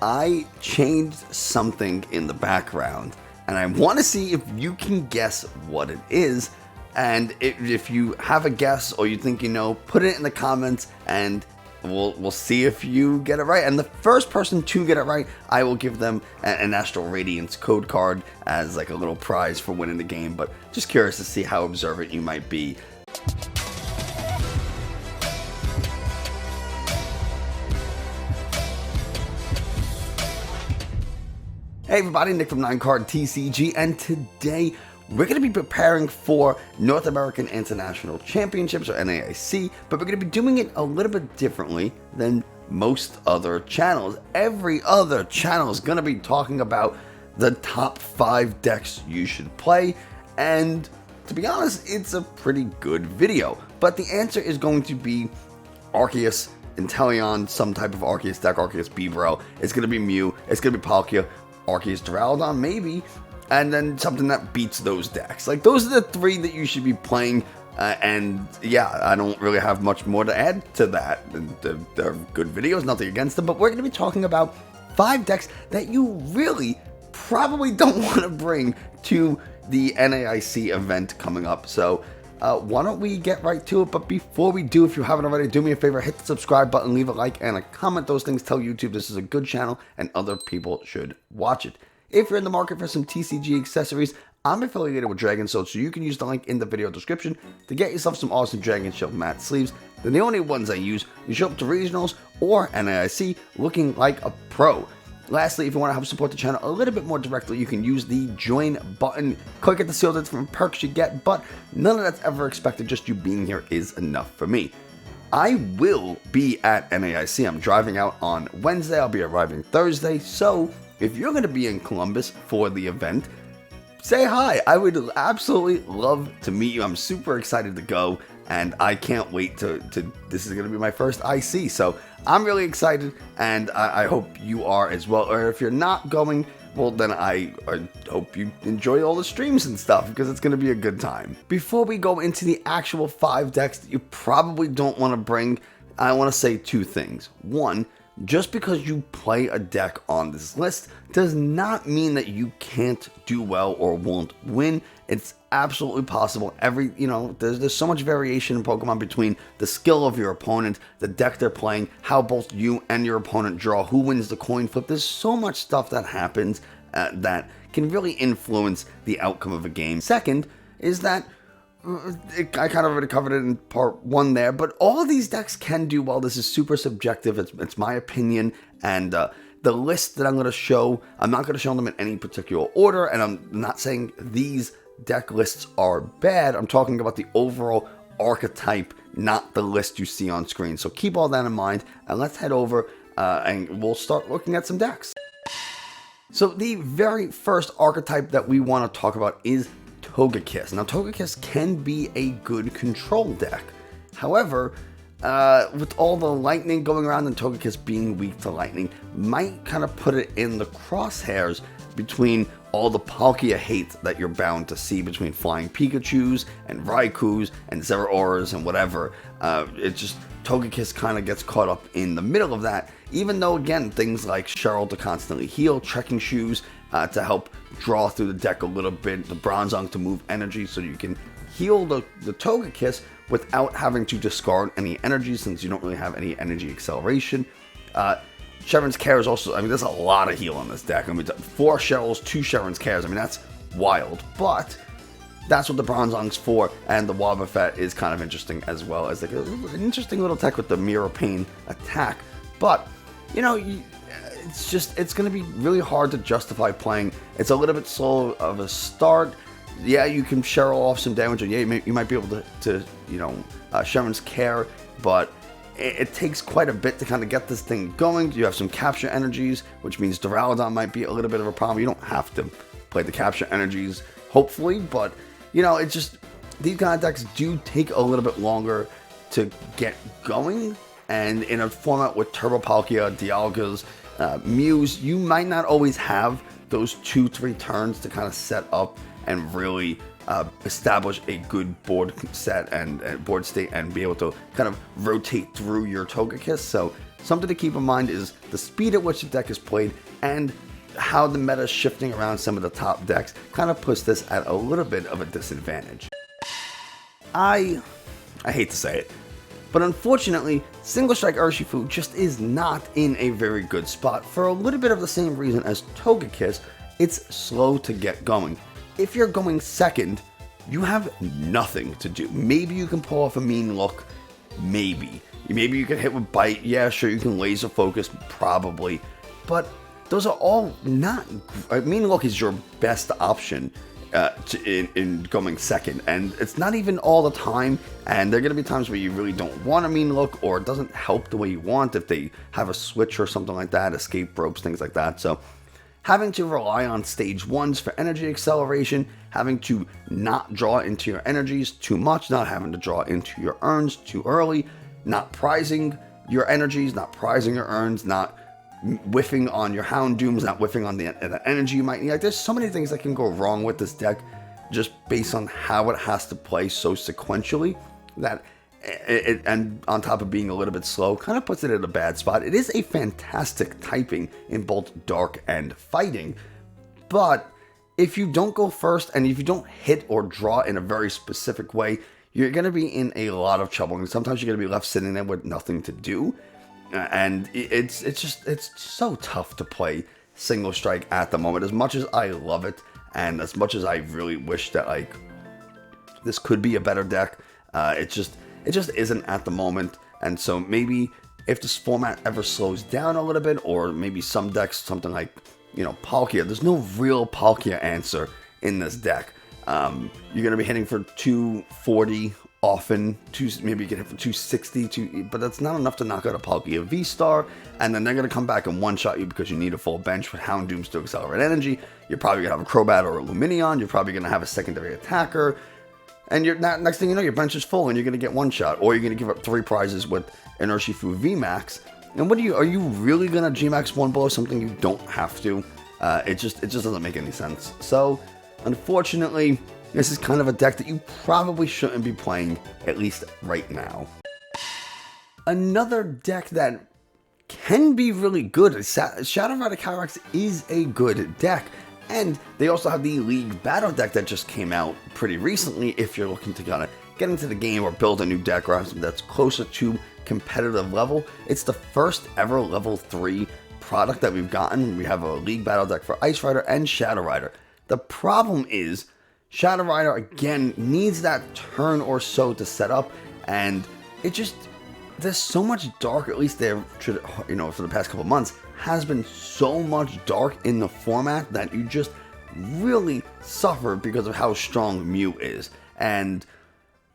I changed something in the background, and I want to see if you can guess what it is. And if you have a guess or you think you know, put it in the comments, and we'll see if you get it right. And the first person to get it right, I will give them an Astral Radiance code card as like a little prize for winning the game. But just curious to see how observant you might be. Hey everybody, Nick from 9Card TCG, and today we're going to be preparing for North American International Championships, or NAIC, but we're going to be doing it a little bit differently than most other channels. Every other channel is going to be talking about the top 5 decks you should play, and to be honest, it's a pretty good video. But the answer is going to be Arceus, Inteleon, some type of Arceus deck, Arceus Bibro, it's going to be Mew, it's going to be Palkia, Arceus Duraludon maybe, and then something that beats those decks. Like, those are the 3 that you should be playing, and yeah, I don't really have much more to add to that. They're good videos, nothing against them, but we're going to be talking about 5 decks that you really probably don't want to bring to the NAIC event coming up. So why don't we get right to it? But before we do, if you haven't already, do me a favor, hit the subscribe button, leave a like and a comment. Those things tell YouTube this is a good channel and other people should watch it. If you're in the market for some TCG accessories, I'm affiliated with Dragon Sword, so you can use the link in the video description to get yourself some awesome Dragon Shield matte sleeves. They're the only ones I use. You show up to regionals or NAIC looking like a pro. Lastly, if you want to help support the channel a little bit more directly, you can use the join button. Click at the sealed different perks you get, but none of that's ever expected. Just you being here is enough for me. I will be at NAIC. I'm driving out on Wednesday. I'll be arriving Thursday. So if you're going to be in Columbus for the event, say hi. I would absolutely love to meet you. I'm super excited to go, and I can't wait to this is going to be my first IC, so I'm really excited, and I hope you are as well. Or if you're not going, well, then I hope you enjoy all the streams and stuff, because it's going to be a good time. Before we go into the actual 5 decks that you probably don't want to bring, I want to say 2 things. One, just because you play a deck on this list does not mean that you can't do well or won't win. It's absolutely possible. There's so much variation in Pokemon between the skill of your opponent, the deck they're playing, how both you and your opponent draw, who wins the coin flip. There's so much stuff that happens that can really influence the outcome of a game. Second is that I kind of already covered it in part 1 there, but all of these decks can do well. This is super subjective. It's my opinion, and the list that I'm going to show, I'm not going to show them in any particular order, and I'm not saying these deck lists are bad. I'm talking about the overall archetype, not the list you see on screen. So keep all that in mind, and let's head over and we'll start looking at some decks. So the very first archetype that we want to talk about is Togekiss. Now, Togekiss can be a good control deck. However, with all the lightning going around and Togekiss being weak to lightning, might kind of put it in the crosshairs between all the Palkia hate that you're bound to see between flying Pikachus and Raikous and Zeraoras and whatever. Togekiss kind of gets caught up in the middle of that, even though, again, things like Cheryl to constantly heal, Trekking Shoes to help draw through the deck a little bit, the Bronzong to move energy so you can heal the Togekiss without having to discard any energy, since you don't really have any energy acceleration. Sherman's Care is also, there's a lot of heal on this deck. 4 Cheryls, 2 Sherman's Cares. That's wild, but that's what the Bronzong's for, and the Wobbuffet is kind of interesting as well, as like an interesting little tech with the Mirror Pain attack. But, it's going to be really hard to justify playing. It's a little bit slow of a start. Yeah, you can Cheryl off some damage, and yeah, you might be able to Sherman's Care, but it takes quite a bit to kind of get this thing going. You have some capture energies, which means Duraludon might be a little bit of a problem. You don't have to play the capture energies, hopefully, but it's just these kind of decks do take a little bit longer to get going, and in a format with Turbo Palkia, Dialgas, Mews, you might not always have those 2-3 turns to kind of set up and really establish a good board set and board state and be able to kind of rotate through your Togekiss. So something to keep in mind is the speed at which the deck is played and how the meta is shifting around some of the top decks kind of puts this at a little bit of a disadvantage. I hate to say it, but unfortunately, Single Strike Urshifu just is not in a very good spot for a little bit of the same reason as Togekiss. It's slow to get going. If you're going second, you have nothing to do. Maybe you can pull off a mean look, maybe. Maybe you can hit with Bite, yeah, sure, you can laser focus, probably, but those are all not. Mean look is your best option in going second, and it's not even all the time, and there are going to be times where you really don't want a mean look, or it doesn't help the way you want if they have a switch or something like that, escape ropes, things like that. So having to rely on stage 1s for energy acceleration, having to not draw into your energies too much, not having to draw into your urns too early, not prizing your energies, not prizing your urns, not whiffing on your Houndooms, not whiffing on the energy you might need. Like, there's so many things that can go wrong with this deck just based on how it has to play so sequentially that it, and on top of being a little bit slow, kind of puts it in a bad spot. It is a fantastic typing in both dark and fighting, but if you don't go first and if you don't hit or draw in a very specific way, you're going to be in a lot of trouble, and sometimes you're going to be left sitting there with nothing to do. And it's so tough to play Single Strike at the moment. As much as I love it, and as much as I really wish that like this could be a better deck, it just isn't at the moment. And so maybe if this format ever slows down a little bit, or maybe some decks, something like, you know, Palkia, there's no real Palkia answer in this deck. You're gonna be hitting for 240. Often, maybe you get hit for 260, but that's not enough to knock out a Palkia V-Star, and then they're going to come back and one-shot you because you need a full bench with Houndooms to accelerate energy. You're probably going to have a Crobat or a Lumineon, you're probably going to have a secondary attacker, and next thing you know, your bench is full and you're going to get one-shot, or you're going to give up 3 prizes with an Urshifu Vmax. And are you really going to Gmax one below something you don't have to? It just doesn't make any sense. So, unfortunately, this is kind of a deck that you probably shouldn't be playing, at least right now. Another deck that can be really good, Shadow Rider Calyrex is a good deck, and they also have the League Battle deck that just came out pretty recently if you're looking to kind of get into the game or build a new deck or have something that's closer to competitive level. It's the first ever level 3 product that we've gotten. We have a League Battle deck for Ice Rider and Shadow Rider. The problem is Shadow Rider, again, needs that turn or so to set up, and there's so much dark, at least there, you know, for the past couple months, has been so much dark in the format that you just really suffer because of how strong Mew is. And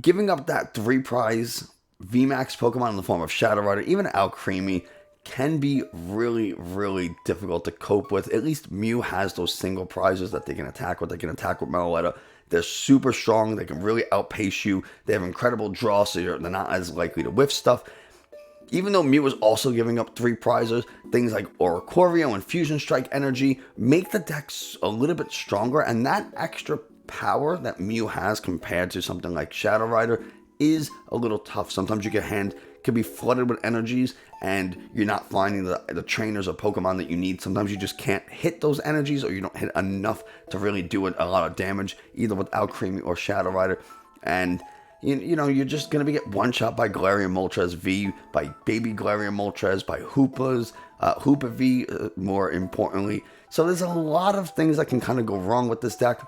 giving up that 3 prize VMAX Pokemon in the form of Shadow Rider, even Alcremie, can be really, really difficult to cope with. At least Mew has those single prizes that they can attack with. They can attack with Meloetta. They're super strong. They can really outpace you. They have incredible draw, so they're not as likely to whiff stuff. Even though Mew is also giving up 3 prizes, things like Oricorio and Fusion Strike Energy make the decks a little bit stronger, and that extra power that Mew has compared to something like Shadow Rider is a little tough. Sometimes your hand can be flooded with energies and you're not finding the trainers or Pokemon that you need. Sometimes you just can't hit those energies, or you don't hit enough to really do a lot of damage, either with Alcremie or Shadow Rider. And you know, you're just going to get one shot by Galarian Moltres V, by Baby Galarian Moltres, by Hoopa V, more importantly. So there's a lot of things that can kind of go wrong with this deck.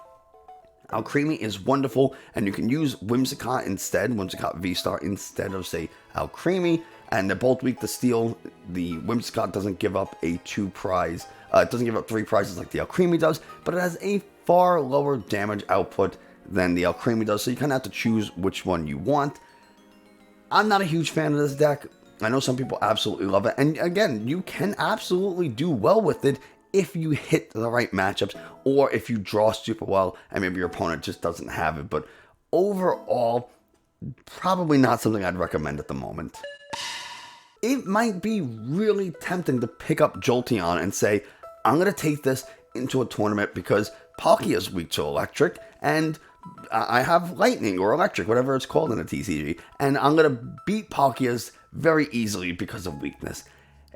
Alcremie is wonderful, and you can use Whimsicott instead, Whimsicott V-Star instead of, say, Alcremie, and they're both weak to Steel. The Whimsicott doesn't give up a 2 prize, it doesn't give up 3 prizes like the Alcremie does, but it has a far lower damage output than the Alcremie does, so you kind of have to choose which one you want. I'm not a huge fan of this deck. I know some people absolutely love it, and again, you can absolutely do well with it if you hit the right matchups, or if you draw super well and maybe your opponent just doesn't have it. But overall, probably not something I'd recommend at the moment. It might be really tempting to pick up Jolteon and say, I'm going to take this into a tournament because Palkia is weak to electric, and I have lightning or electric, whatever it's called in a TCG, and I'm going to beat Palkia's very easily because of weakness.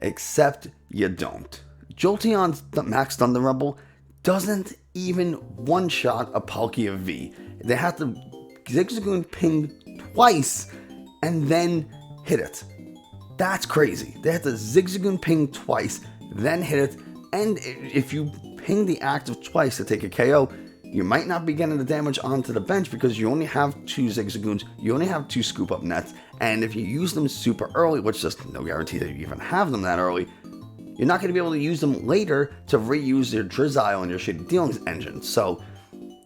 except you don't. Jolteon's Max Thunder Rumble doesn't even one-shot a Palkia V. They have to Zigzagoon ping twice and then hit it. That's crazy. They have to Zigzagoon ping twice, then hit it, and if you ping the active twice to take a KO, you might not be getting the damage onto the bench because you only have 2 Zigzagoons, you only have 2 scoop up nets, and if you use them super early, which there's no guarantee that you even have them that early, you're not going to be able to use them later to reuse your Drizzile and your Shady Dealings engine. So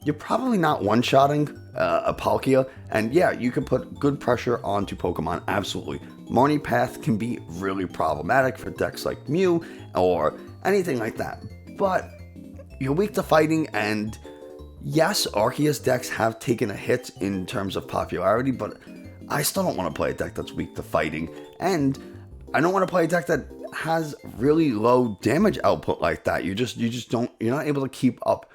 you're probably not one-shotting a Palkia, and yeah, you can put good pressure onto Pokemon, absolutely. Marnie Path can be really problematic for decks like Mew or anything like that, but you're weak to fighting, and yes, Arceus decks have taken a hit in terms of popularity, but I still don't want to play a deck that's weak to fighting, and I don't want to play a deck that has really low damage output like that. You're not able to keep up.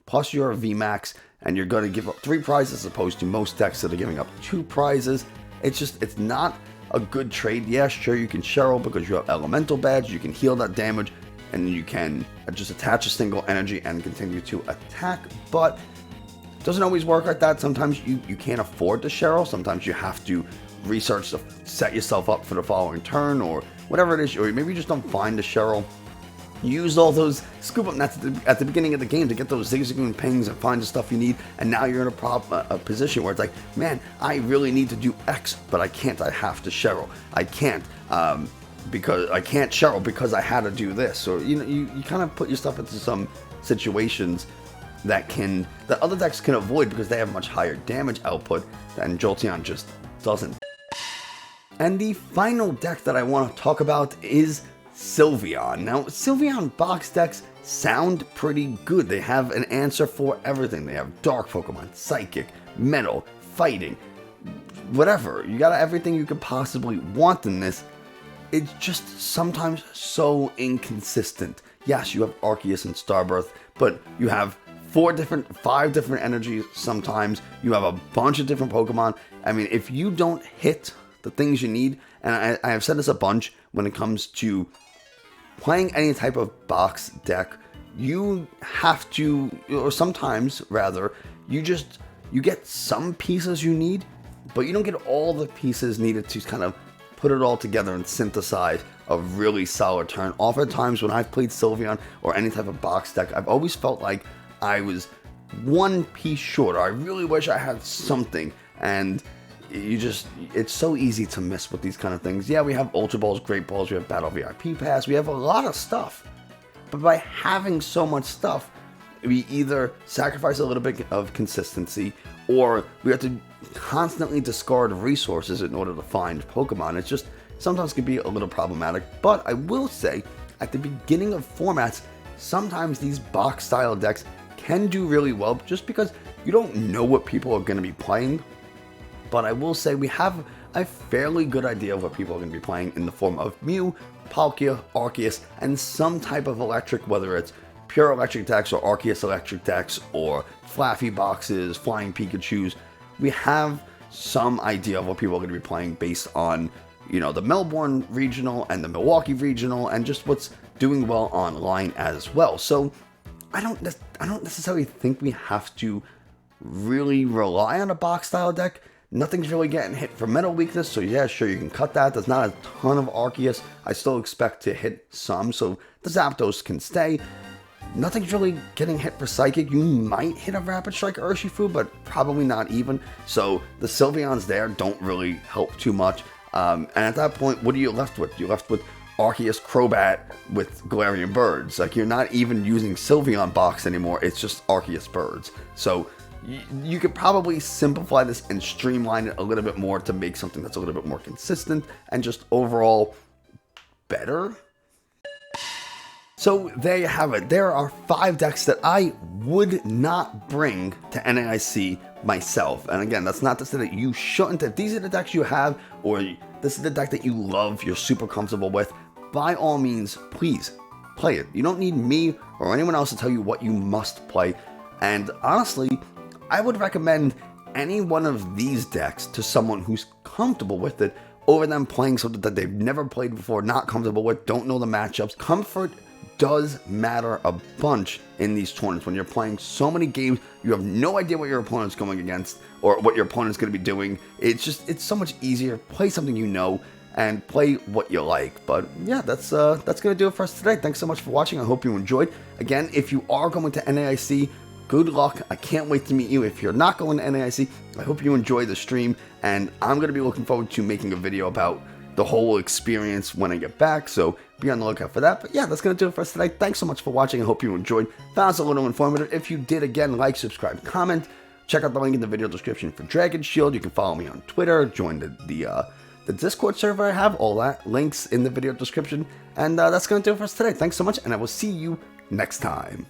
Plus you're a VMAX, and you're going to give up 3 prizes as opposed to most decks that are giving up 2 prizes. It's not a good trade. Yeah, sure, you can Cheryl because you have Elemental Badge, you can heal that damage, and you can just attach a single energy and continue to attack, but it doesn't always work like that. Sometimes you can't afford to Cheryl, sometimes you have to research to set yourself up for the following turn, or whatever it is, or maybe you just don't find the Cheryl. Use all those scoop up nets at the beginning of the game to get those Zigzagoon pings and find the stuff you need, and now you're in a position where it's like, man, I really need to do X, but I can't, I have to Cheryl. I can't, because I can't Cheryl because I had to do this. Or you kind of put yourself into some situations that other decks can avoid because they have much higher damage output, and Jolteon just doesn't. And the final deck that I want to talk about is Sylveon. Now, Sylveon box decks sound pretty good. They have an answer for everything. They have Dark Pokemon, Psychic, Metal, Fighting, whatever. You got everything you could possibly want in this. It's just sometimes so inconsistent. Yes, you have Arceus and Starbirth, but you have 5 different energies sometimes. You have a bunch of different Pokemon. I mean, if you don't hit the things you need, and I have said this a bunch when it comes to playing any type of box deck, you have to, or sometimes rather, you get some pieces you need, but you don't get all the pieces needed to kind of put it all together and synthesize a really solid turn. Oftentimes when I've played Sylveon or any type of box deck, I've always felt like I was one piece short, or I really wish I had something, and it's so easy to miss with these kind of things. Yeah, we have Ultra Balls, Great Balls, we have Battle VIP Pass, we have a lot of stuff, but by having so much stuff, we either sacrifice a little bit of consistency, or we have to constantly discard resources in order to find Pokemon. It's just sometimes can be a little problematic, but I will say at the beginning of formats, sometimes these box style decks can do really well just because you don't know what people are going to be playing. But I will say we have a fairly good idea of what people are going to be playing in the form of Mew, Palkia, Arceus, and some type of electric, whether it's pure electric decks or Arceus electric decks or Flaffy boxes, Flying Pikachus. We have some idea of what people are going to be playing based on, the Melbourne regional and the Milwaukee regional, and just what's doing well online as well. So I don't necessarily think we have to really rely on a box style deck. Nothing's really getting hit for Metal Weakness, so yeah, sure, you can cut that. There's not a ton of Arceus. I still expect to hit some, so the Zapdos can stay. Nothing's really getting hit for Psychic. You might hit a Rapid Strike Urshifu, but probably not even. So the Sylveons there don't really help too much. And at that point, what are you left with? You're left with Arceus Crobat with Galarian Birds. Like, you're not even using Sylveon box anymore. It's just Arceus Birds. So you could probably simplify this and streamline it a little bit more to make something that's a little bit more consistent and just overall better. So there you have it. There are 5 decks that I would not bring to NAIC myself. And again, that's not to say that you shouldn't. If these are the decks you have, or this is the deck that you love, you're super comfortable with, by all means, please play it. You don't need me or anyone else to tell you what you must play. And honestly, I would recommend any one of these decks to someone who's comfortable with it, over them playing something that they've never played before, not comfortable with, don't know the matchups. Comfort does matter a bunch in these tournaments. When you're playing so many games, you have no idea what your opponent's going against or what your opponent's going to be doing. It's so much easier. Play something you know and play what you like. But yeah, that's going to do it for us today. Thanks so much for watching. I hope you enjoyed. Again, if you are going to NAIC, good luck. I can't wait to meet you. If you're not going to NAIC, I hope you enjoy the stream, and I'm going to be looking forward to making a video about the whole experience when I get back, so be on the lookout for that. But yeah, that's going to do it for us today. Thanks so much for watching. I hope you enjoyed. Found us a little informative. If you did, again, like, subscribe, comment. Check out the link in the video description for Dragon Shield. You can follow me on Twitter, join the Discord server I have, all that, links in the video description. And that's going to do it for us today. Thanks so much, and I will see you next time.